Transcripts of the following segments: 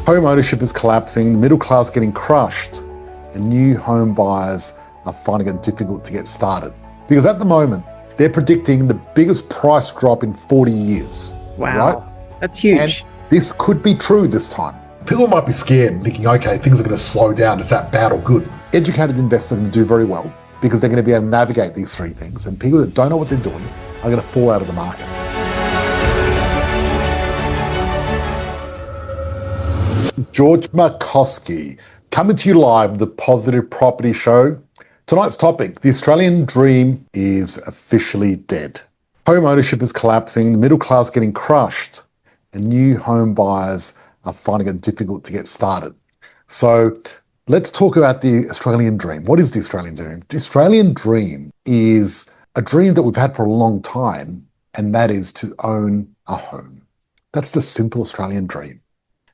Home ownership is collapsing, the middle class getting crushed, and new home buyers are finding it difficult to get started. Because at the moment, they're predicting the biggest price drop in 40 years. Wow, right? That's huge. And this could be true this time. People might be scared, thinking, okay, things are going to slow down. Is that bad or good? Educated investors are going to do very well because they're going to be able to navigate these three things. And people that don't know what they're doing are going to fall out of the market. George Markoski, coming to you live, the Positive Property Show. Tonight's topic, the Australian dream is officially dead. Home ownership is collapsing, the middle class getting crushed, and new home buyers are finding it difficult to get started. So let's talk about the Australian dream. What is the Australian dream? The Australian dream is a dream that we've had for a long time, and that is to own a home. That's the simple Australian dream.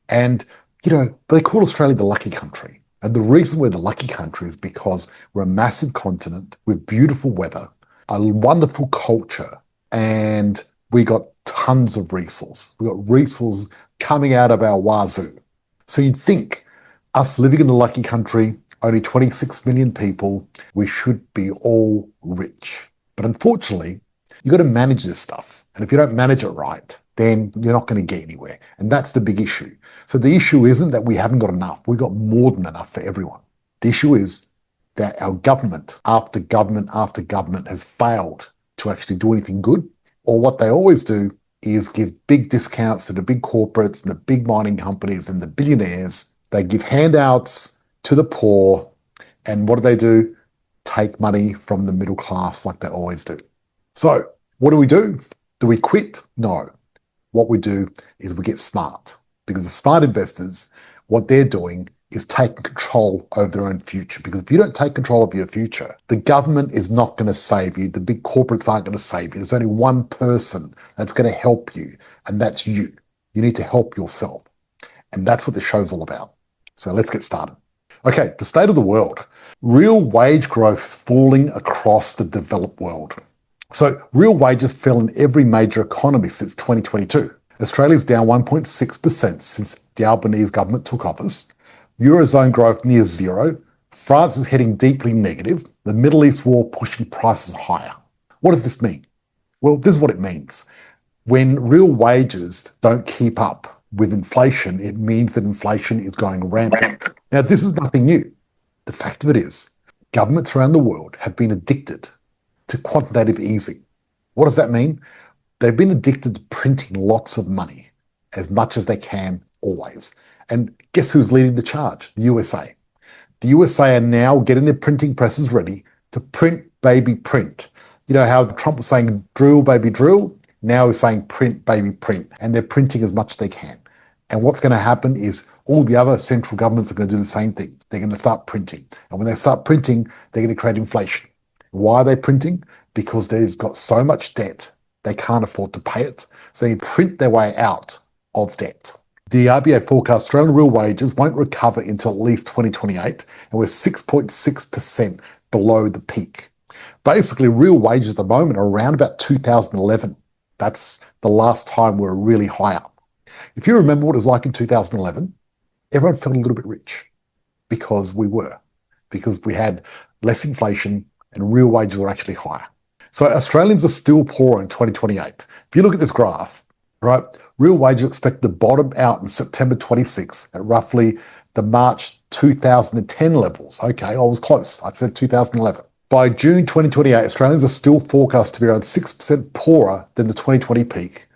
And you know, they call Australia the lucky country. And the reason we're the lucky country is because we're a massive continent with beautiful weather, a wonderful culture, and we got tons of resource. We got resources coming out of our wazoo. So you'd think us living in the lucky country, only 26 million people, we should be all rich. But unfortunately, you've got to manage this stuff. And if you don't manage it right, then you're not going to get anywhere. And that's the big issue. So the issue isn't that we haven't got enough. We've got more than enough for everyone. The issue is that our government after government after government has failed to actually do anything good. Or what they always do is give big discounts to the big corporates and the big mining companies and the billionaires. They give handouts to the poor. And what do? Take money from the middle class like they always do. So what do? Do we quit? No. What we do is we get smart, because the smart investors, what they're doing is taking control over their own future. Because if you don't take control of your future, the government is not going to save you. The big corporates aren't going to save you. There's only one person that's going to help you, and that's you. You need to help yourself. And that's what the show's all about. So let's get started. Okay, the state of the world. Real wage growth is falling across the developed world. So real wages fell in every major economy since 2022. Australia's down 1.6% since the Albanese government took office. Eurozone growth near zero. France is heading deeply negative. The Middle East war pushing prices higher. What does this mean? Well, this is what it means. When real wages don't keep up with inflation, it means that inflation is going rampant. Now, this is nothing new. The fact of it is, governments around the world have been addicted to quantitative easing. What does that mean? They've been addicted to printing lots of money, as much as they can, always. And guess who's leading the charge? The USA. The USA are now getting their printing presses ready to print, baby, print. You know how Trump was saying drill, baby, drill? Now he's saying print, baby, print. And they're printing as much as they can. And what's going to happen is all the other central governments are going to do the same thing. They're going to start printing. And when they start printing, they're going to create inflation. Why are they printing? Because they've got so much debt, they can't afford to pay it. So they print their way out of debt. The RBA forecasts Australian real wages won't recover until at least 2028, and we're 6.6% below the peak. Basically, real wages at the moment are around about 2011. That's the last time we were really high up. If you remember what it was like in 2011, everyone felt a little bit rich because we had less inflation, and real wages are actually higher. So Australians are still poor in 2028. If you look at this graph, right, real wages are expected to bottom out in September 26 at roughly the March 2010 levels. Okay, I was close. I said 2011. By June 2028, Australians are still forecast to be around 6% poorer than the 2020 peak.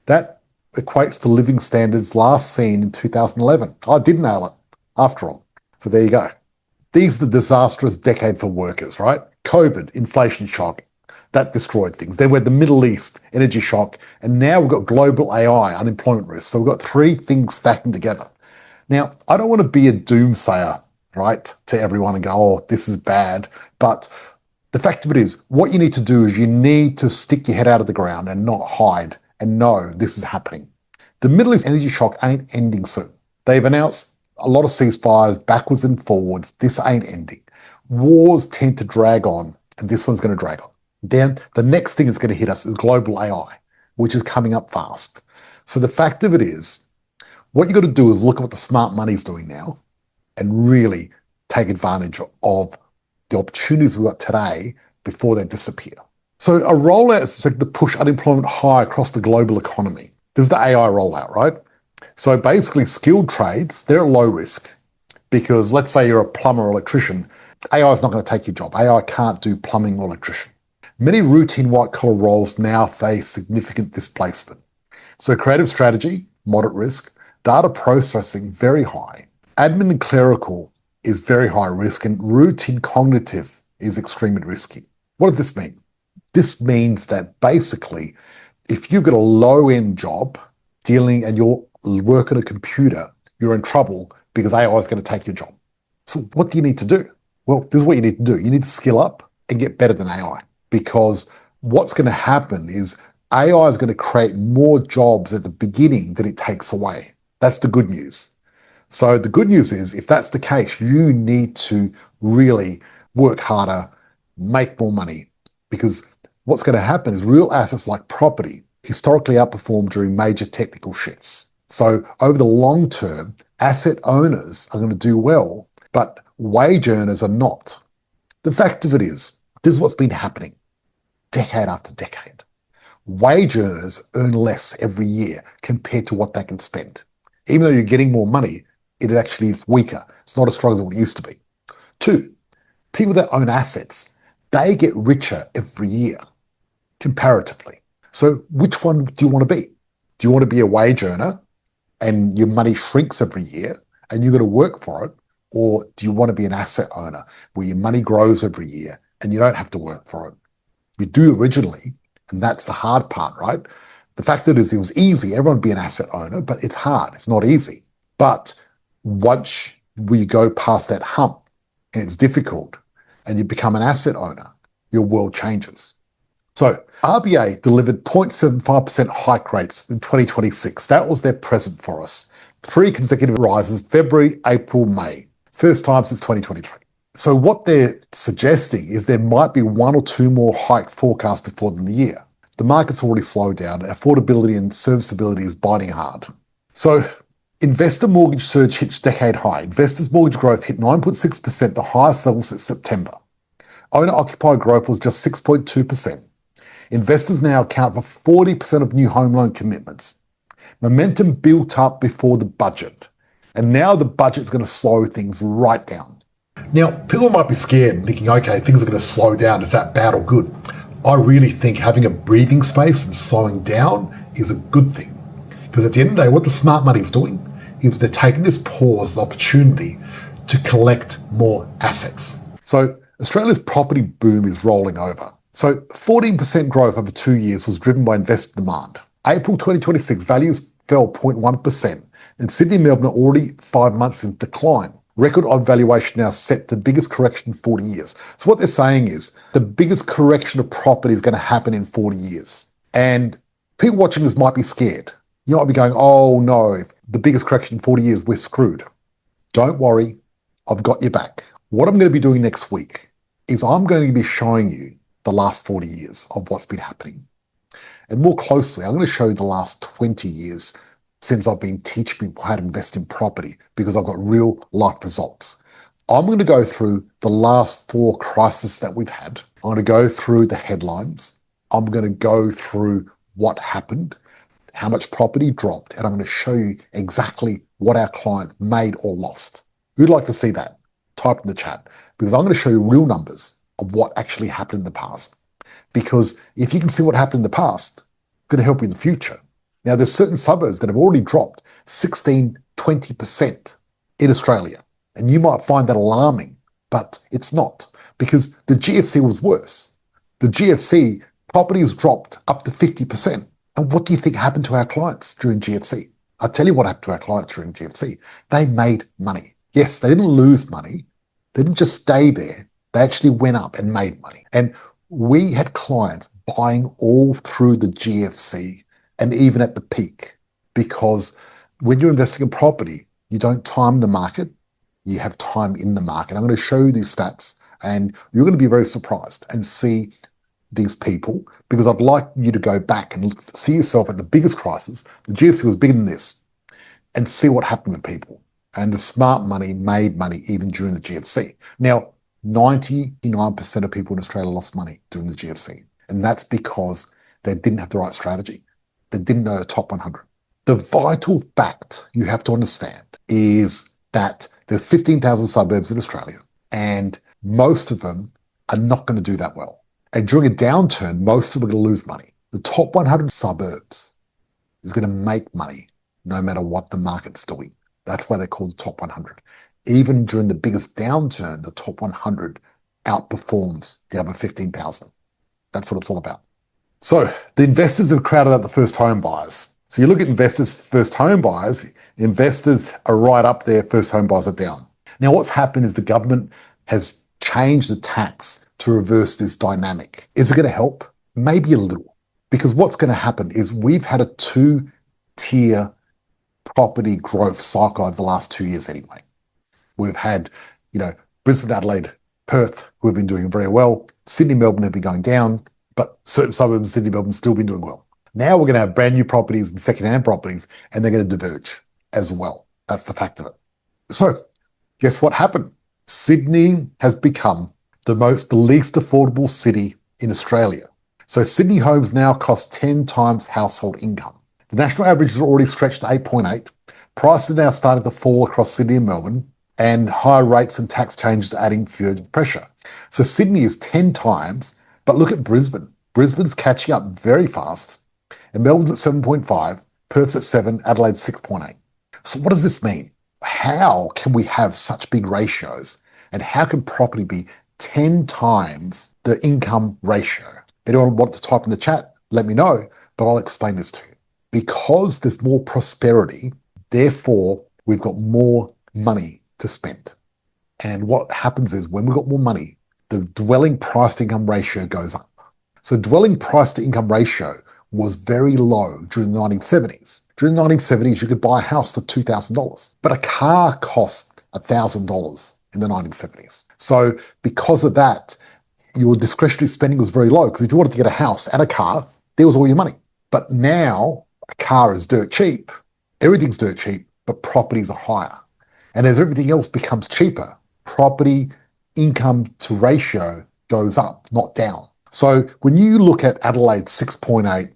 That equates to living standards last seen in 2011. I did nail it, after all. So there you go. These are the disastrous decade for workers, right? COVID, inflation shock, that destroyed things. Then we had the Middle East, energy shock, and now we've got global AI, unemployment risk. So we've got three things stacking together. Now, I don't want to be a doomsayer, right, to everyone and go, oh, this is bad. But the fact of it is, what you need to do is you need to stick your head out of the ground and not hide and know this is happening. The Middle East energy shock ain't ending soon. They've announced a lot of ceasefires backwards and forwards. This ain't ending. Wars tend to drag on, and this one's going to drag on. Then the next thing that's going to hit us is global AI, which is coming up fast. So the fact of it is, What you got to do is look at what the smart money's doing now and really take advantage of the opportunities we've got today before they disappear. So a rollout is expected to push unemployment high across the global economy. This is the AI rollout, right? So basically skilled trades, they're at low risk because let's say you're a plumber or electrician, AI is not going to take your job. AI can't do plumbing or electrician. Many routine white-collar roles now face significant displacement. So creative strategy, moderate risk, data processing, very high. Admin and clerical is very high risk, and routine cognitive is extremely risky. What does this mean? This means that basically, if you've got a low-end job dealing and you're working on a computer, you're in trouble because AI is going to take your job. So what do you need to do? Well, this is what you need to do. You need to skill up and get better than AI, because what's going to happen is AI is going to create more jobs at the beginning than it takes away. That's the good news. So the good news is, if that's the case, you need to really work harder, make more money, because what's going to happen is real assets like property historically outperform during major technical shifts. So over the long term, asset owners are going to do well, but wage earners are not. The fact of it is, this is what's been happening decade after decade. Wage earners earn less every year compared to what they can spend. Even though you're getting more money, it actually is weaker. It's not as strong as it used to be. 2, people that own assets, they get richer every year, comparatively. So which one do you want to be? Do you want to be a wage earner and your money shrinks every year and you've got to work for it? Or do you want to be an asset owner where your money grows every year and you don't have to work for it? You do originally, and that's the hard part, right? The fact that it was easy, everyone would be an asset owner, but it's hard. It's not easy. But once we go past that hump and it's difficult and you become an asset owner, your world changes. So RBA delivered 0.75% hike rates in 2026. That was their present for us. 3 consecutive rises, February, April, May. First time since 2023. So what they're suggesting is there might be 1 or 2 more hike forecasts before the end of the year. The market's already slowed down. Affordability and serviceability is biting hard. So investor mortgage surge hits decade high. Investors' mortgage growth hit 9.6%, the highest level since September. Owner-occupied growth was just 6.2%. Investors now account for 40% of new home loan commitments. Momentum built up before the budget, and now the budget's going to slow things right down. Now, people might be scared, thinking, okay, things are going to slow down. Is that bad or good? I really think having a breathing space and slowing down is a good thing. Because at the end of the day, what the smart money is doing is they're taking this pause as an opportunity to collect more assets. So Australia's property boom is rolling over. So 14% growth over 2 years was driven by investor demand. April 2026, values fell 0.1%, and Sydney and Melbourne are already 5 months in decline. Record of valuation now set the biggest correction in 40 years. So what they're saying is the biggest correction of property is going to happen in 40 years. And people watching this might be scared. You might be going, oh no, the biggest correction in 40 years, we're screwed. Don't worry, I've got your back. What I'm going to be doing next week is I'm going to be showing you the last 40 years of what's been happening. And more closely, I'm going to show you the last 20 years since I've been teaching people how to invest in property, because I've got real life results. I'm going to go through the last 4 crises that we've had. I'm going to go through the headlines. I'm going to go through what happened, how much property dropped, and I'm going to show you exactly what our clients made or lost. Who'd like to see that? Type in the chat, because I'm going to show you real numbers of what actually happened in the past. Because if you can see what happened in the past, it's going to help you in the future. Now, there's certain suburbs that have already dropped 16, 20% in Australia. And you might find that alarming, but it's not, because the GFC was worse. The GFC, properties dropped up to 50%. And what do you think happened to our clients during GFC? I'll tell you what happened to our clients during GFC. They made money. Yes, they didn't lose money. They didn't just stay there. They actually went up and made money. And we had clients buying all through the GFC and even at the peak, because when you're investing in property, you don't time the market, you have time in the market. I'm going to show you these stats and you're going to be very surprised and see these people, because I'd like you to go back and see yourself at the biggest crisis. The GFC was bigger than this. and see what happened to people. And the smart money made money even during the GFC. Now, 99% of people in Australia lost money during the GFC. And that's because they didn't have the right strategy. They didn't know the top 100. The vital fact you have to understand is that there's 15,000 suburbs in Australia, and most of them are not going to do that well. And during a downturn, most of them are going to lose money. The top 100 suburbs is going to make money no matter what the market's doing. That's why they're called the top 100. Even during the biggest downturn, the top 100 outperforms the other 15,000. That's what it's all about. So the investors have crowded out the first home buyers. So you look at investors, first home buyers, investors are right up there, first home buyers are down. Now what's happened is the government has changed the tax to reverse this dynamic. Is it going to help? Maybe a little. Because what's going to happen is we've had a two-tier property growth cycle over the last 2 years anyway. We've had, Brisbane, Adelaide, Perth, who have been doing very well. Sydney, Melbourne have been going down, but certain suburbs of Sydney, Melbourne have still been doing well. Now we're going to have brand new properties and second-hand properties, and they're going to diverge as well. That's the fact of it. So guess what happened? Sydney has become the least affordable city in Australia. So Sydney homes now cost 10 times household income. The national average is already stretched to 8.8. Prices are now starting to fall across Sydney and Melbourne, and higher rates and tax changes are adding further pressure. So Sydney is 10 times, but look at Brisbane. Brisbane's catching up very fast, and Melbourne's at 7.5, Perth's at 7, Adelaide's 6.8. So what does this mean? How can we have such big ratios, and how can property be 10 times the income ratio? If anyone wants to type in the chat, let me know, but I'll explain this to you. Because there's more prosperity, therefore we've got more money to spend. And what happens is when we've got more money, the dwelling price to income ratio goes up. So dwelling price to income ratio was very low during the 1970s. During the 1970s, you could buy a house for $2,000, but a car cost $1,000 in the 1970s. So because of that, your discretionary spending was very low, because if you wanted to get a house and a car, there was all your money. But now a car is dirt cheap. Everything's dirt cheap, but properties are higher. And as everything else becomes cheaper, property income to ratio goes up, not down. So when you look at Adelaide 6.8,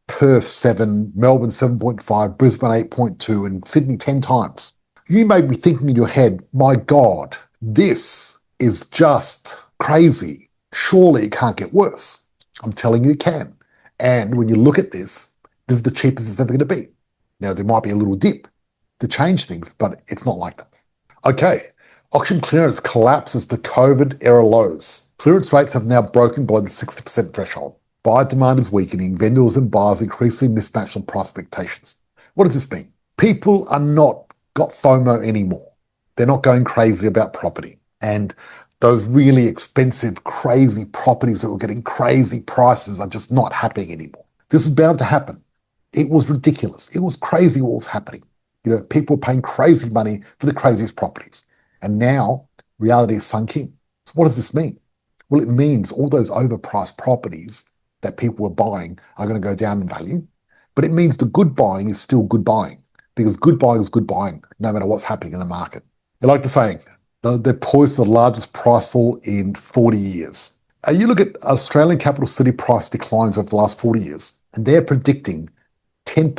Perth 7, Melbourne 7.5, Brisbane 8.2, and Sydney 10 times, you may be thinking in your head, my God, this is just crazy. Surely it can't get worse. I'm telling you it can. And when you look at this is the cheapest it's ever going to be. Now, there might be a little dip to change things, but it's not like that. Okay, auction clearance collapses to COVID-era lows. Clearance rates have now broken below the 60% threshold. Buyer demand is weakening. Vendors and buyers increasingly mismatched on price expectations. What does this mean? People are not got FOMO anymore. They're not going crazy about property. And those really expensive, crazy properties that were getting crazy prices are just not happening anymore. This is bound to happen. It was ridiculous. It was crazy what was happening. People were paying crazy money for the craziest properties. And now reality is sunk in. So what does this mean? Well, it means all those overpriced properties that people were buying are going to go down in value. But it means the good buying is still good buying, because good buying is good buying, no matter what's happening in the market. They like the saying, they're poised for the largest price fall in 40 years. You look at Australian capital city price declines over the last 40 years, and they're predicting 10%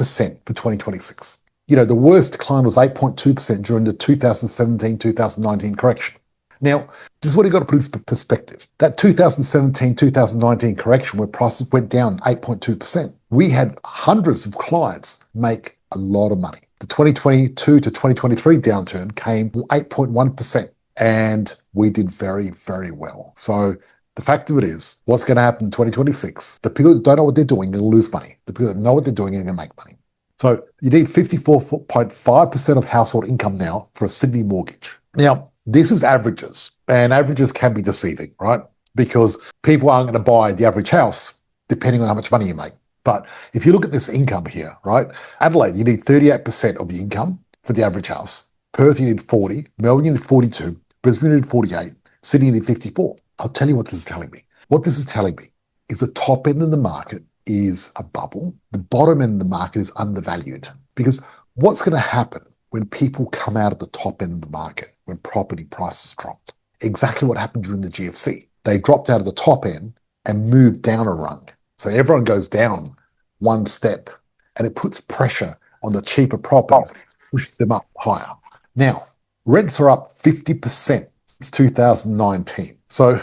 for 2026. The worst decline was 8.2% during the 2017-2019 correction. Now, this is what you've got to put into perspective. That 2017-2019 correction where prices went down 8.2%, we had hundreds of clients make a lot of money. The 2022 to 2023 downturn came 8.1%, and we did very, very well. So the fact of it is, what's going to happen in 2026? The people that don't know what they're doing are going to lose money. The people that know what they're doing are going to make money. So you need 54.5% of household income now for a Sydney mortgage. Now, this is averages, and averages can be deceiving, right? Because people aren't going to buy the average house depending on how much money you make. But if you look at this income here, right? Adelaide, you need 38% of the income for the average house. Perth, you need 40. Melbourne, you need 42. Brisbane, you need 48. Sydney, you need 54. I'll tell you what this is telling me. What this is telling me is the top end of the market is a bubble. The bottom end of the market is undervalued. Because What's going to happen when people come out of the top end of the market, when property prices dropped? Exactly what happened during the GFC. They dropped out of the top end and moved down a rung. So everyone goes down one step, and it puts pressure on the cheaper properties, pushes them up higher. Now, rents are up 50% since 2019. So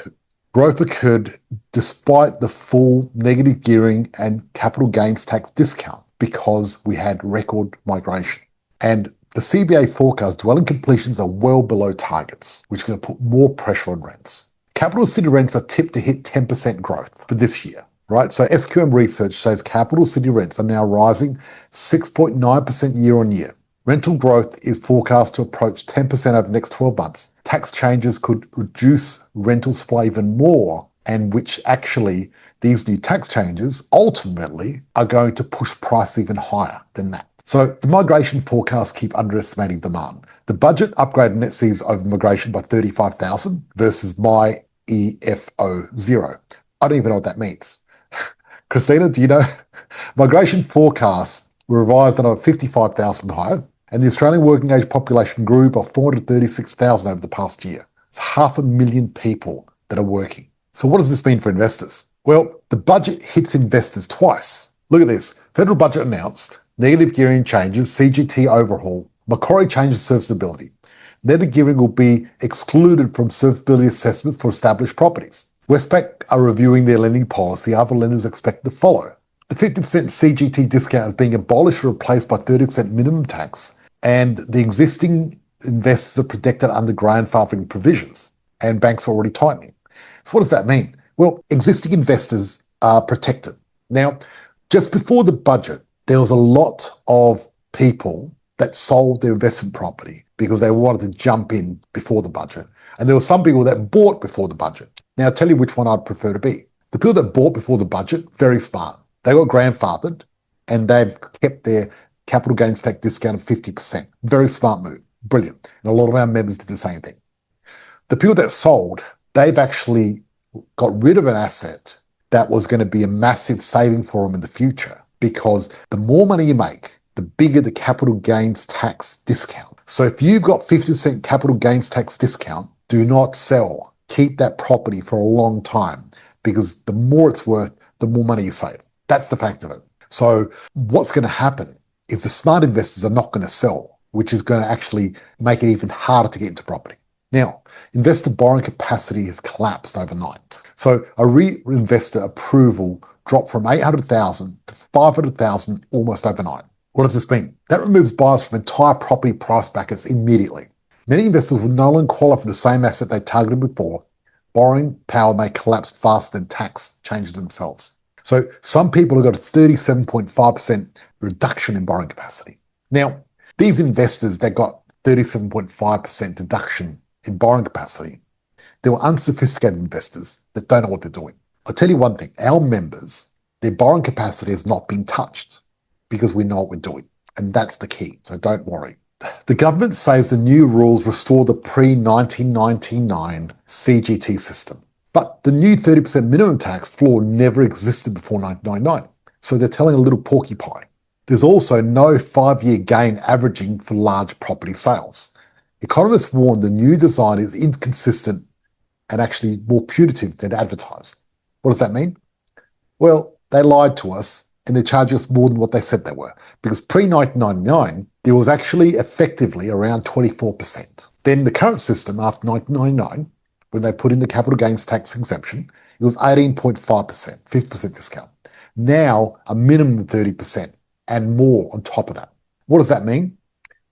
growth occurred despite the full negative gearing and capital gains tax discount because we had record migration. And the CBA forecast dwelling completions are well below targets, which is going to put more pressure on rents. Capital city rents are tipped to hit 10% growth for this year, right? So SQM research says capital city rents are now rising 6.9% year on year. Rental growth is forecast to approach 10% over the next 12 months. Tax changes could reduce rental supply even more, and which actually these new tax changes ultimately are going to push price even higher than that. So the migration forecasts keep underestimating demand. The budget upgraded net sees over migration by 35,000 versus my EFO 0. I don't even know what that means. Christina, do you know? Migration forecasts were revised another 55,000 higher, and the Australian working age population grew by 436,000 over the past year. It's 500,000 people that are working. So what does this mean for investors? Well, the budget hits investors twice. Look at this. Federal budget announced, negative gearing changes, CGT overhaul, Macquarie changes serviceability. Negative gearing will be excluded from serviceability assessment for established properties. Westpac are reviewing their lending policy. Other lenders expect to follow. The 50% CGT discount is being abolished or replaced by 30% minimum tax, and the existing investors are protected under grandfathering provisions, and banks are already tightening. So what does that mean? Well, existing investors are protected. Now, just before the budget, there was a lot of people that sold their investment property because they wanted to jump in before the budget. And there were some people that bought before the budget. Now, I'll tell you which one I'd prefer to be. The people that bought before the budget, very smart. They got grandfathered and they've kept their capital gains tax discount of 50%. Very smart move. Brilliant. And a lot of our members did the same thing. The people that sold, they've actually got rid of an asset that was going to be a massive saving for them in the future, because the more money you make, the bigger the capital gains tax discount. So if you've got 50% capital gains tax discount, do not sell. Keep that property for a long time, because the more it's worth, the more money you save. That's the fact of it. So what's going to happen is the smart investors are not going to sell, which is going to actually make it even harder to get into property. Now, investor borrowing capacity has collapsed overnight. So a reinvestor approval dropped from 800,000 to 500,000 almost overnight. What does this mean? That removes buyers from entire property price brackets immediately. Many investors will no longer qualify for the same asset they targeted before. Borrowing power may collapse faster than tax changes themselves. So some people have got a 37.5% reduction in borrowing capacity. Now, these investors that got 37.5% deduction in borrowing capacity, they were unsophisticated investors that don't know what they're doing. I'll tell you one thing, our members, their borrowing capacity has not been touched because we know what we're doing. And that's the key, so don't worry. The government says the new rules restore the pre-1999 CGT system. But the new 30% minimum tax floor never existed before 1999. So they're telling a little porcupine. There's also no 5-year gain averaging for large property sales. Economists warn the new design is inconsistent and actually more punitive than advertised. What does that mean? Well, they lied to us and they're charging us more than what they said they were. Because pre-1999, there was actually effectively around 24%. Then the current system after 1999, when they put in the capital gains tax exemption, it was 18.5%, 50% discount. Now, a minimum of 30% and more on top of that. What does that mean?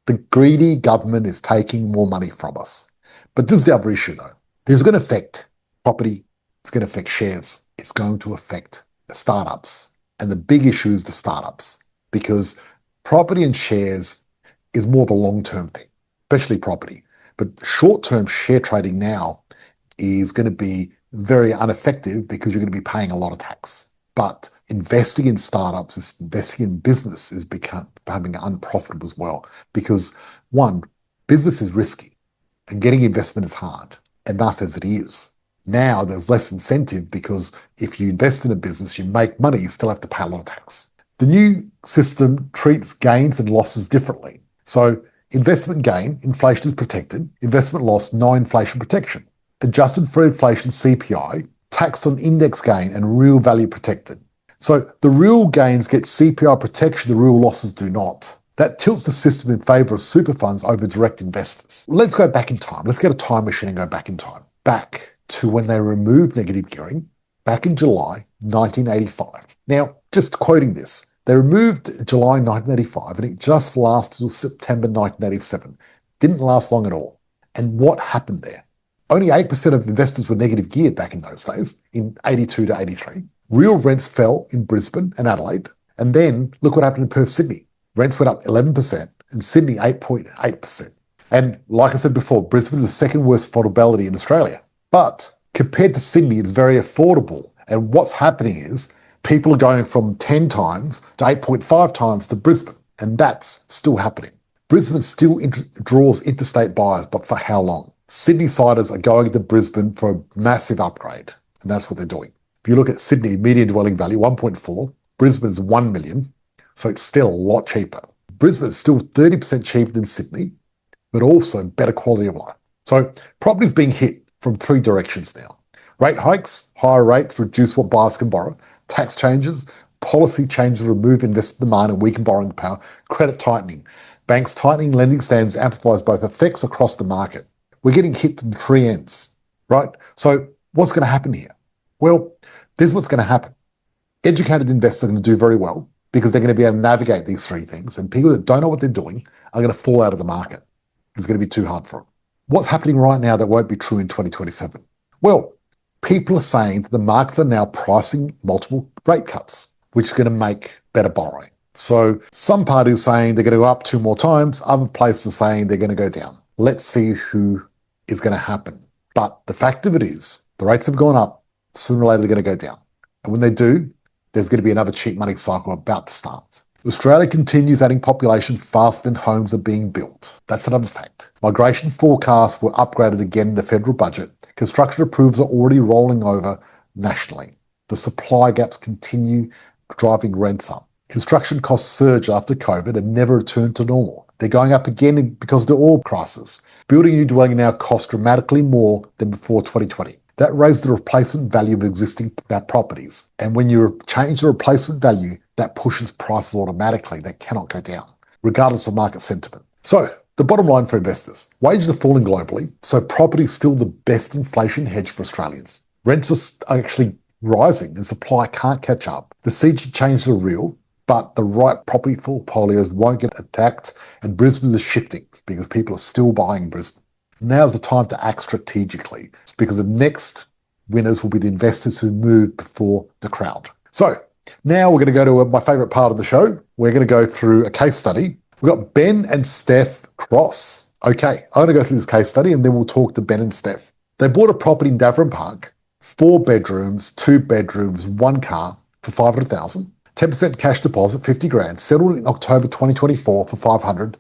The greedy government is taking more money from us. But this is the other issue, though. This is going to affect property. It's going to affect shares. It's going to affect the startups. And the big issue is the startups, because property and shares is more of a long-term thing, especially property. But short-term share trading now is going to be very ineffective because you're going to be paying a lot of tax. But investing in startups, investing in business is becoming unprofitable as well, because one, business is risky and getting investment is hard, enough as it is. Now there's less incentive because if you invest in a business, you make money, you still have to pay a lot of tax. The new system treats gains and losses differently. So investment gain, inflation is protected. Investment loss, no inflation protection. Adjusted for inflation CPI, taxed on index gain and real value protected. So the real gains get CPI protection, the real losses do not. That tilts the system in favour of super funds over direct investors. Let's go back in time. Let's get a time machine and go back in time. Back to when they removed negative gearing, back in July 1985. Now, just quoting this, they removed July 1985 and it just lasted till September 1987. Didn't last long at all. And what happened there? Only 8% of investors were negative geared back in those days, in 82 to 83. Real rents fell in Brisbane and Adelaide. And then look what happened in Perth, Sydney. Rents went up 11% and Sydney 8.8%. And like I said before, Brisbane is the second worst affordability in Australia. But compared to Sydney, it's very affordable. And what's happening is people are going from 10 times to 8.5 times to Brisbane. And that's still happening. Brisbane still draws interstate buyers, but for how long? Sydney-siders are going to Brisbane for a massive upgrade. And that's what they're doing. If you look at Sydney, median dwelling value, 1.4. Brisbane is 1 million. So it's still a lot cheaper. Brisbane is still 30% cheaper than Sydney, but also better quality of life. So property's being hit from three directions now. Rate hikes, higher rates reduce what buyers can borrow. Tax changes, policy changes remove investor demand and weaken borrowing power. Credit tightening. Banks tightening lending standards amplifies both effects across the market. We're getting hit from three ends, right? So what's going to happen here? Well, this is what's going to happen. Educated investors are going to do very well because they're going to be able to navigate these three things. And people that don't know what they're doing are going to fall out of the market. It's going to be too hard for them. What's happening right now that won't be true in 2027? Well, people are saying that the markets are now pricing multiple rate cuts, which is going to make better borrowing. So some parties are saying they're going to go up 2 more times. Other places are saying they're going to go down. Let's see who is going to happen. But the fact of it is, the rates have gone up. Sooner or later, they're going to go down. And when they do, there's going to be another cheap money cycle about to start. Australia continues adding population faster than homes are being built. That's another fact. Migration forecasts were upgraded again in the federal budget. Construction approvals are already rolling over nationally. The supply gaps continue driving rents up. Construction costs surge after COVID and never returned to normal. They're going up again because of the oil crisis. Building a new dwelling now costs dramatically more than before 2020. That raised the replacement value of existing properties. And when you change the replacement value, that pushes prices automatically. They cannot go down, regardless of market sentiment. So the bottom line for investors, wages are falling globally, so property is still the best inflation hedge for Australians. Rents are actually rising and supply can't catch up. The siege changes are real, but the right property portfolios won't get attacked, and Brisbane is shifting because people are still buying Brisbane. Now's the time to act strategically because the next winners will be the investors who move before the crowd. So now we're going to go to my favourite part of the show. We're going to go through a case study. We've got Ben and Steph Cross. Okay, I'm going to go through this case study and then we'll talk to Ben and Steph. They bought a property in Davern Park, 4 bedrooms, 2 bedrooms, 1 car for $500,000. 10% cash deposit, $50,000, settled in October 2024 for $500,000.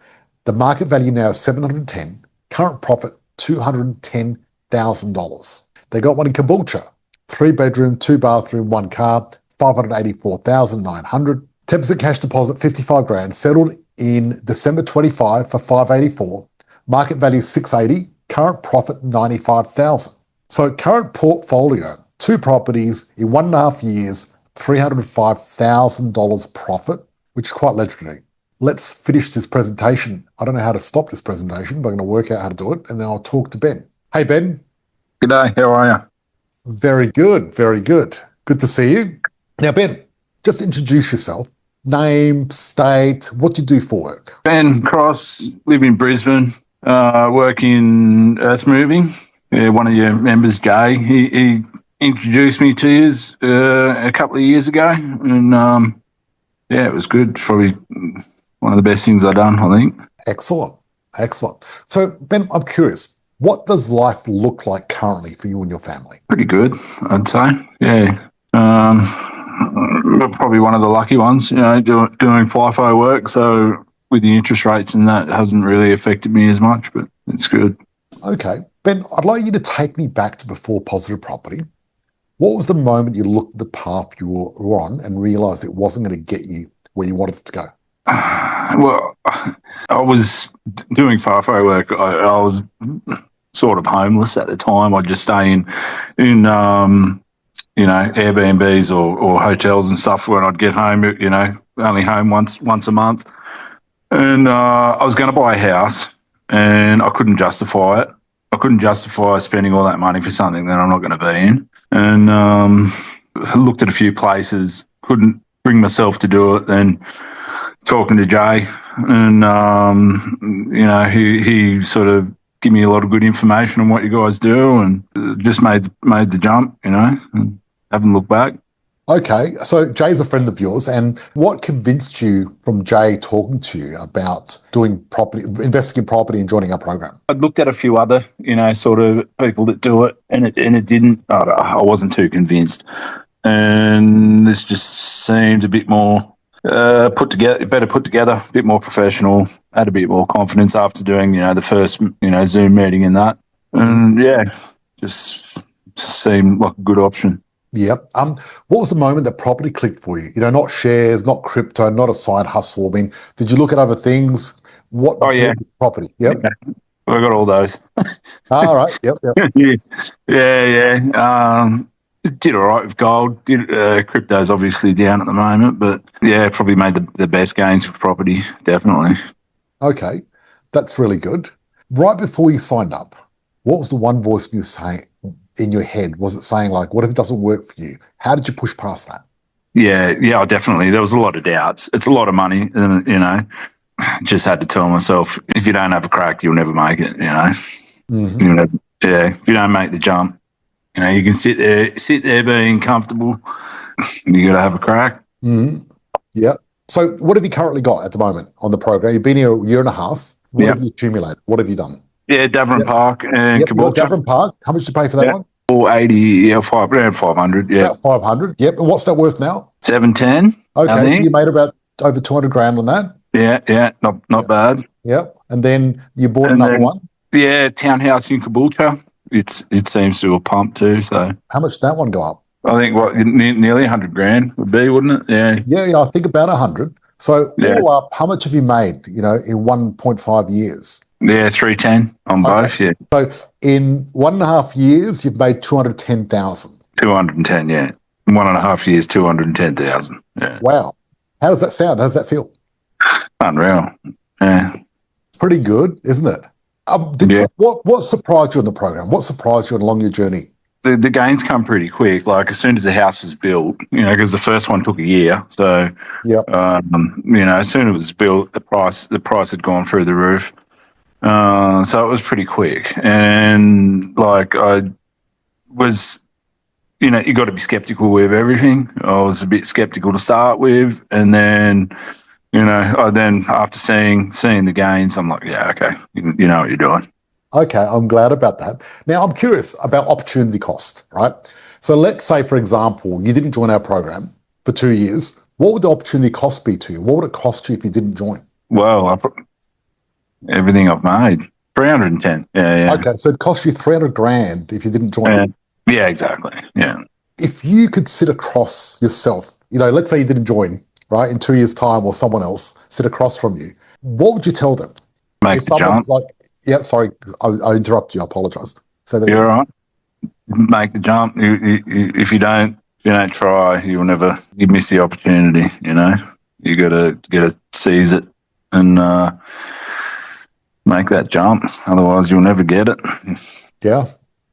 The market value now is $710,000. Current profit, $210,000. They got one in Caboolture, 3 bedroom, 2 bathroom, 1 car, $584,900. 10% cash deposit, $55,000, settled in December 25 for $584,000. Market value $680,000. Current profit $95,000. So current portfolio, 2 properties in 1.5 years, $305,000 profit, which is quite legendary. Let's finish this presentation. I don't know how to stop this presentation, but I'm going to work out how to do it, and then I'll talk to Ben. Hey, Ben. G'day, how are you? Very good, very good. Good to see you. Now, Ben, just introduce yourself. Name, state, what do you do for work? Ben Cross, live in Brisbane, work in earth moving. One of your members, Jay, he introduced me to you a couple of years ago, and it was good. Probably one of the best things I've done, I think. Excellent, excellent. So, Ben, I'm curious, what does life look like currently for you and your family? Pretty good, I'd say. Yeah. Probably one of the lucky ones, doing FIFO work. So with the interest rates and that hasn't really affected me as much, but it's good. Okay. Ben, I'd like you to take me back to before Positive Property. What was the moment you looked at the path you were on and realised it wasn't going to get you where you wanted it to go? Well, I was doing FIFO work. I was sort of homeless at the time. I'd just stay in Airbnbs or hotels and stuff when I'd get home, only home once a month. And I was going to buy a house and I couldn't justify it. I couldn't justify spending all that money for something that I'm not going to be in. And I looked at a few places, couldn't bring myself to do it. Then talking to Jay and, he sort of give me a lot of good information on what you guys do and just made the jump, and haven't looked back. Okay, so Jay's a friend of yours, and what convinced you from Jay talking to you about doing property, investing in property and joining our program? I'd looked at a few other, sort of people that do it, and it didn't. I wasn't too convinced, and this just seemed a bit more better put together, a bit more professional. Had a bit more confidence after doing, the first, Zoom meeting and that, and just seemed like a good option. Yep. What was the moment that property clicked for you? Not shares, not crypto, not a side hustle. I mean, did you look at other things? What? Oh yeah, property. Yep. Yeah. I got all those. All right. Yep. Yeah. Did all right with gold. Crypto's obviously down at the moment, but yeah, probably made the best gains for property. Definitely. Okay, that's really good. Right before you signed up, what was the one voice in your head? Was it saying like, what if it doesn't work for you? How did you push past that? Yeah, definitely. There was a lot of doubts. It's a lot of money, and just had to tell myself, if you don't have a crack, you'll never make it. Mm-hmm. If you don't make the jump, you can sit there being comfortable. You got to have a crack. Mm-hmm. Yeah. So, what have you currently got at the moment on the program? You've been here a year and a half. What have you accumulated? What have you done? Yeah, Davern Park and Caboolture. Davern Park. How much did you pay for that one? 480, around 500. Yeah, about 500. Yep. And what's that worth now? 710. Okay, so you made about over 200 grand on that. Yeah, not bad. Yep. And then you bought another one. Yeah, townhouse in Caboolture. It seems to have pumped too. So how much did that one go up? I think nearly 100 grand would be, wouldn't it? Yeah. Yeah, I think about 100. So all up, how much have you made? In 1.5 years? Yeah, 310 on both. Yeah. So in 1.5 years, you've made 210,000. 210, yeah. 1.5 years, 210,000. Yeah. Wow. How does that sound? How does that feel? Unreal. Yeah. Pretty good, isn't it? What surprised you in the program? What surprised you along your journey? The gains come pretty quick. Like as soon as the house was built, because the first one took a year. So, as soon as it was built, the price had gone through the roof. So it was pretty quick. And like I was, you got to be skeptical with everything. I was a bit skeptical to start with, and then, after seeing the gains, I'm like, yeah, okay, you know what you're doing. Okay, I'm glad about that. Now, I'm curious about opportunity cost, right? So let's say, for example, you didn't join our program for 2 years. What would the opportunity cost be to you? What would it cost you if you didn't join? Well, everything I've made, 310. Yeah. Okay, so it cost you 300 grand if you didn't join. Yeah, exactly. Yeah. If you could sit across yourself, let's say you didn't join, right, in 2 years' time, or someone else sit across from you, what would you tell them? Make the jump. Yeah, sorry, I interrupted you. I apologise. You're all right. Make the jump. If you don't try, you'll never. You miss the opportunity. You got to seize it and make that jump. Otherwise, you'll never get it. Yeah,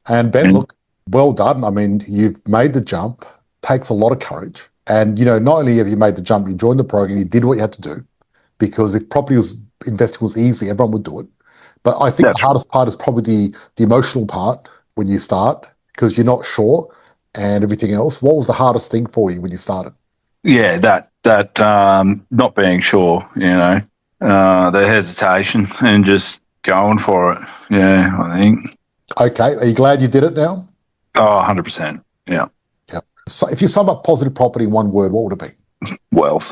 and Ben, look, well done. I mean, you've made the jump. Takes a lot of courage, and not only have you made the jump, you joined the program. You did what you had to do, because if property investing was easy, everyone would do it. But I think the hardest part is probably the emotional part when you start, because you're not sure and everything else. What was the hardest thing for you when you started? Yeah, that not being sure, the hesitation and just going for it. Yeah, I think. Okay. Are you glad you did it now? Oh, 100%. Yeah. Yeah. So if you sum up positive property in one word, what would it be? Wealth.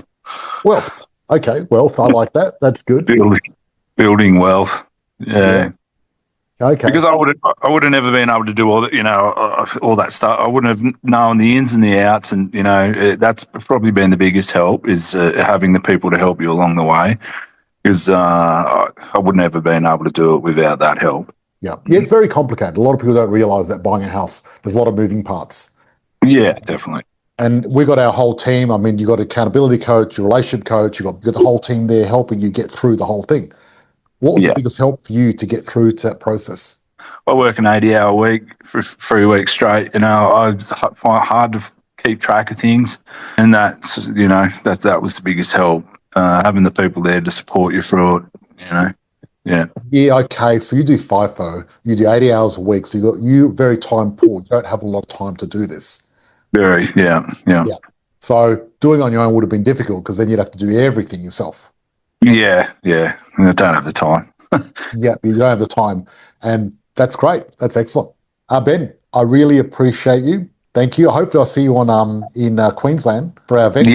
Wealth. Okay. Wealth. I like that. That's good. Building wealth. Yeah. Okay. Because I would have never been able to do all that, all that stuff. I wouldn't have known the ins and the outs, and that's probably been the biggest help is having the people to help you along the way. Because I would never been able to do it without that help. Yeah, it's very complicated. A lot of people don't realise that buying a house, there's a lot of moving parts. Yeah, definitely. And we've got our whole team. I mean, you've got an accountability coach, your relationship coach, you've got the whole team there helping you get through the whole thing. What was the biggest help for you to get through to that process? I work an 80-hour week for 3 weeks straight. I find it hard to keep track of things. And that's, that was the biggest help, having the people there to support you through it, Yeah. Yeah, okay. So you do FIFO, you do 80 hours a week. So you're very time poor. You don't have a lot of time to do this. Very, yeah. So doing on your own would have been difficult because then you'd have to do everything yourself. Yeah. I don't have the time. Yeah, you don't have the time. And that's great. That's excellent. Ben, I really appreciate you. Thank you. I hope I'll see you on in Queensland for our event.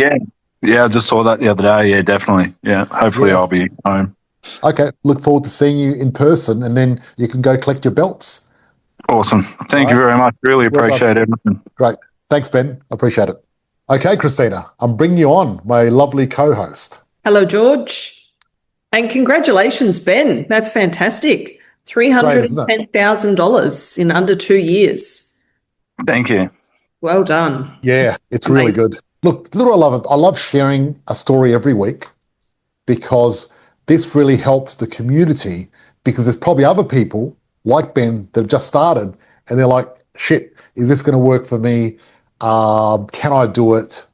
Yeah, I just saw that the other day. Yeah, definitely. Yeah, hopefully I'll be home. Okay, look forward to seeing you in person, and then you can go collect your belts. Awesome. Thank you very much. Really appreciate everything. Great. Thanks, Ben. I appreciate it. Okay, Christina, I'm bringing you on, my lovely co-host. Hello, George. And congratulations, Ben. That's fantastic. $310,000 in under 2 years. Thank you. Well done. Yeah, it's really good. Look, I love it. I love sharing a story every week because this really helps the community, because there's probably other people like Ben that have just started and they're like, shit, is this going to work for me? Can I do it?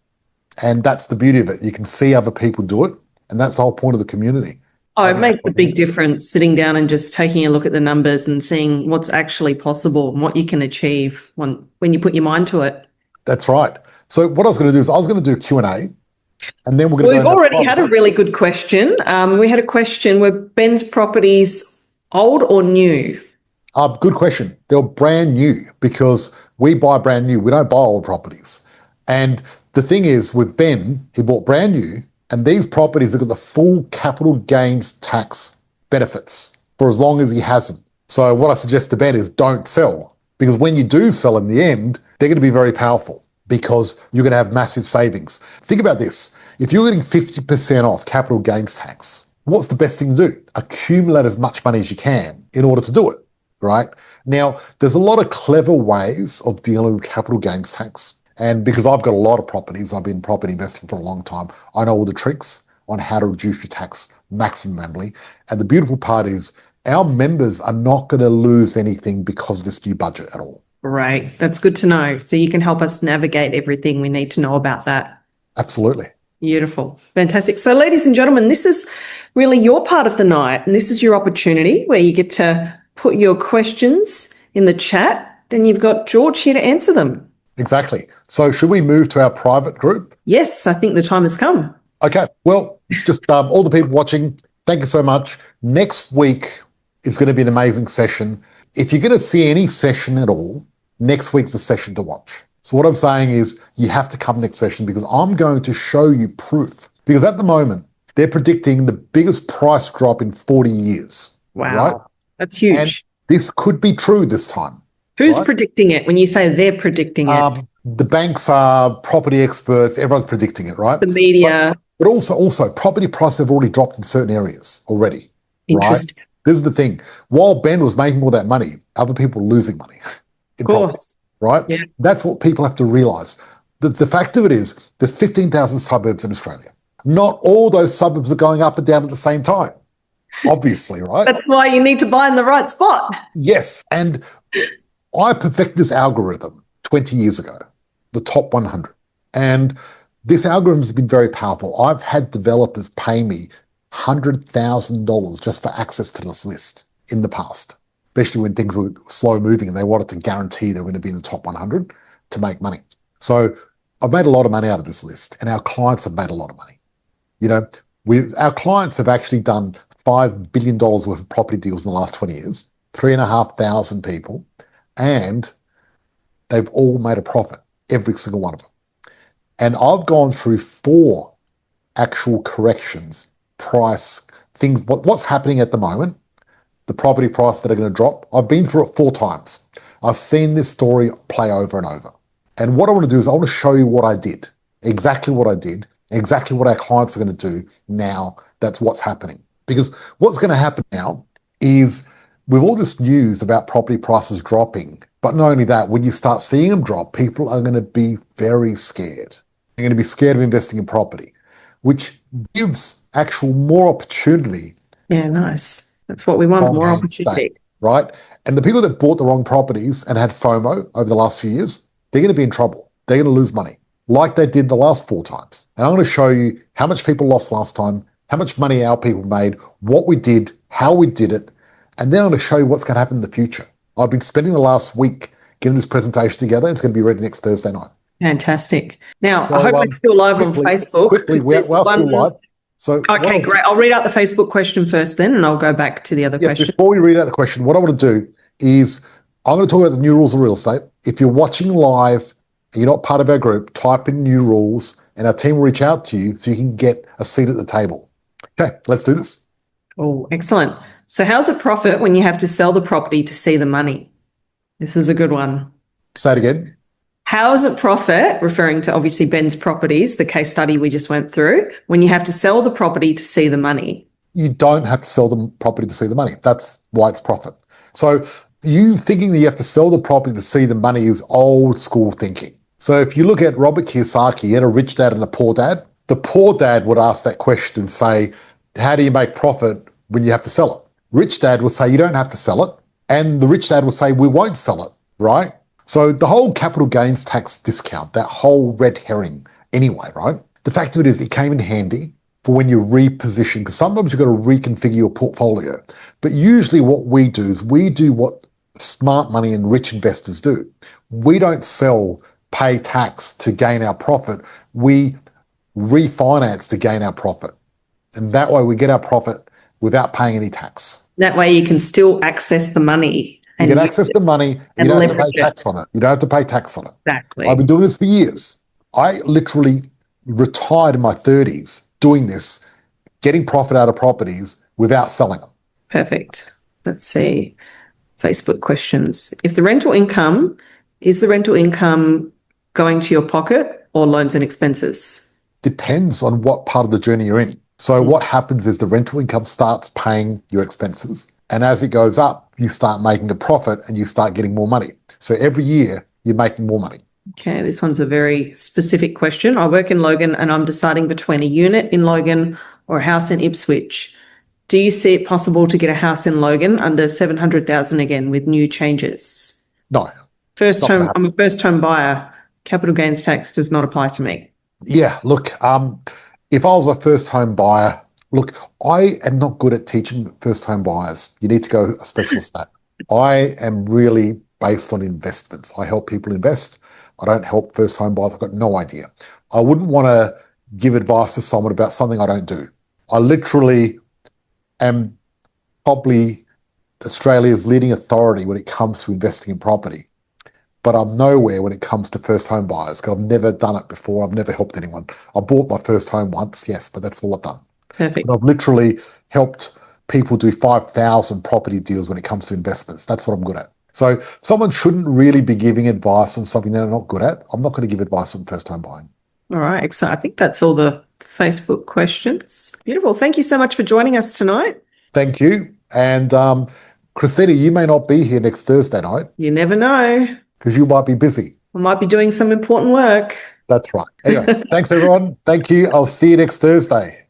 And that's the beauty of it. You can see other people do it. And that's the whole point of the community. Oh, it makes a big difference sitting down and just taking a look at the numbers and seeing what's actually possible and what you can achieve when you put your mind to it. That's right. So what I was going to do is I was going to do a Q&A. And then we've already had a really good question. We had a question: were Ben's properties old or new? Good question. They're brand new because we buy brand new. We don't buy old properties. And the thing is, with Ben, he bought brand new, and these properties have got the full capital gains tax benefits for as long as he has them. So what I suggest to Ben is don't sell, because when you do sell in the end, they're going to be very powerful, because you're going to have massive savings. Think about this. If you're getting 50% off capital gains tax, what's the best thing to do? Accumulate as much money as you can in order to do it, right? Now, there's a lot of clever ways of dealing with capital gains tax. And because I've got a lot of properties, I've been property investing for a long time, I know all the tricks on how to reduce your tax maximally. And the beautiful part is our members are not going to lose anything because of this new budget at all. Right. That's good to know. So you can help us navigate everything we need to know about that. Absolutely. Beautiful. Fantastic. So ladies and gentlemen, this is really your part of the night, and this is your opportunity where you get to put your questions in the chat. Then you've got George here to answer them. Exactly. So should we move to our private group? Yes, I think the time has come. Okay. Well, just all the people watching, thank you so much. Next week is going to be an amazing session. If you're going to see any session at all, next week's the session to watch. So what I'm saying is you have to come next session, because I'm going to show you proof. Because at the moment, they're predicting the biggest price drop in 40 years. Wow. Right? That's huge. And this could be true this time. Who's predicting it when you say they're predicting it? The banks are property experts. Everyone's predicting it, right? The media. But also property prices have already dropped in certain areas already. Interesting. Right? This is the thing. While Ben was making all that money, other people were losing money. Of course. Right? Yeah. That's what people have to realise. The fact of it is there's 15,000 suburbs in Australia. Not all those suburbs are going up and down at the same time, obviously, right? That's why you need to buy in the right spot. Yes. And I perfected this algorithm 20 years ago, the top 100. And this algorithm has been very powerful. I've had developers pay me $100,000 just for access to this list in the past, especially when things were slow moving and they wanted to guarantee they were going to be in the top 100 to make money. So I've made a lot of money out of this list, and our clients have made a lot of money. You know, our clients have actually done $5 billion worth of property deals in the last 20 years, 3,500 people, and they've all made a profit, every single one of them. And I've gone through 4 actual corrections, price, things, what's happening at the moment, the property price that are going to drop. I've been through it 4 times. I've seen this story play over and over. And what I want to do is I want to show you what I did, exactly what I did, exactly what our clients are going to do now. That's what's happening. Because what's going to happen now is with all this news about property prices dropping, but not only that, when you start seeing them drop, people are going to be very scared. They're going to be scared of investing in property, which gives actual more opportunity. Yeah, nice. That's what we want, more opportunity. Right? And the people that bought the wrong properties and had FOMO over the last few years, they're going to be in trouble. They're going to lose money like they did the last 4 times. And I'm going to show you how much people lost last time, how much money our people made, what we did, how we did it, and then I'm going to show you what's going to happen in the future. I've been spending the last week getting this presentation together. It's going to be ready next Thursday night. Fantastic. Now, I hope it's still live on Facebook. Quickly, we're still live. So okay, great. I'll read out the Facebook question first then, and I'll go back to the other question. Before we read out the question, what I want to do is I'm going to talk about the new rules of real estate. If you're watching live and you're not part of our group, type in new rules and our team will reach out to you so you can get a seat at the table. Okay, let's do this. Oh, excellent. So how's it profit when you have to sell the property to see the money? This is a good one. Say it again. How is it profit, referring to obviously Ben's properties, the case study we just went through, when you have to sell the property to see the money? You don't have to sell the property to see the money. That's why it's profit. So you thinking that you have to sell the property to see the money is old school thinking. So if you look at Robert Kiyosaki, he had a rich dad and a poor dad. The poor dad would ask that question and say, how do you make profit when you have to sell it? Rich dad would say, you don't have to sell it. And the rich dad would say, we won't sell it, right? So the whole capital gains tax discount, that whole red herring anyway, right? The fact of it is it came in handy for when you reposition, because sometimes you've got to reconfigure your portfolio. But usually what we do is we do what smart money and rich investors do. We don't sell, pay tax to gain our profit. We refinance to gain our profit. And that way we get our profit without paying any tax. That way you can still access the money. You can access the money, you don't have to pay tax on it. You don't have to pay tax on it. Exactly. I've been doing this for years. I literally retired in my 30s doing this, getting profit out of properties without selling them. Perfect. Let's see. Facebook questions. If the rental income, is the rental income going to your pocket or loans and expenses? Depends on what part of the journey you're in. So what happens is the rental income starts paying your expenses. And as it goes up, you start making a profit and you start getting more money. So every year you're making more money. Okay, this one's a very specific question. I work in Logan and I'm deciding between a unit in Logan or a house in Ipswich. Do you see it possible to get a house in Logan under 700,000 again with new changes? No. I'm a first home buyer. Capital gains tax does not apply to me. Yeah, look, if I was a first home buyer, look, I am not good at teaching first home buyers. You need to go a specialist at. I am really based on investments. I help people invest. I don't help first home buyers. I've got no idea. I wouldn't want to give advice to someone about something I don't do. I literally am probably Australia's leading authority when it comes to investing in property. But I'm nowhere when it comes to first home buyers because I've never done it before. I've never helped anyone. I bought my first home once, yes, but that's all I've done. Perfect. But I've literally helped people do 5,000 property deals when it comes to investments. That's what I'm good at. So someone shouldn't really be giving advice on something they're not good at. I'm not going to give advice on first home buying. All right, excellent. I think that's all the Facebook questions. Beautiful. Thank you so much for joining us tonight. Thank you. And Christina, you may not be here next Thursday night. You never know. Because you might be busy. I might be doing some important work. That's right. Anyway, thanks everyone. Thank you. I'll see you next Thursday.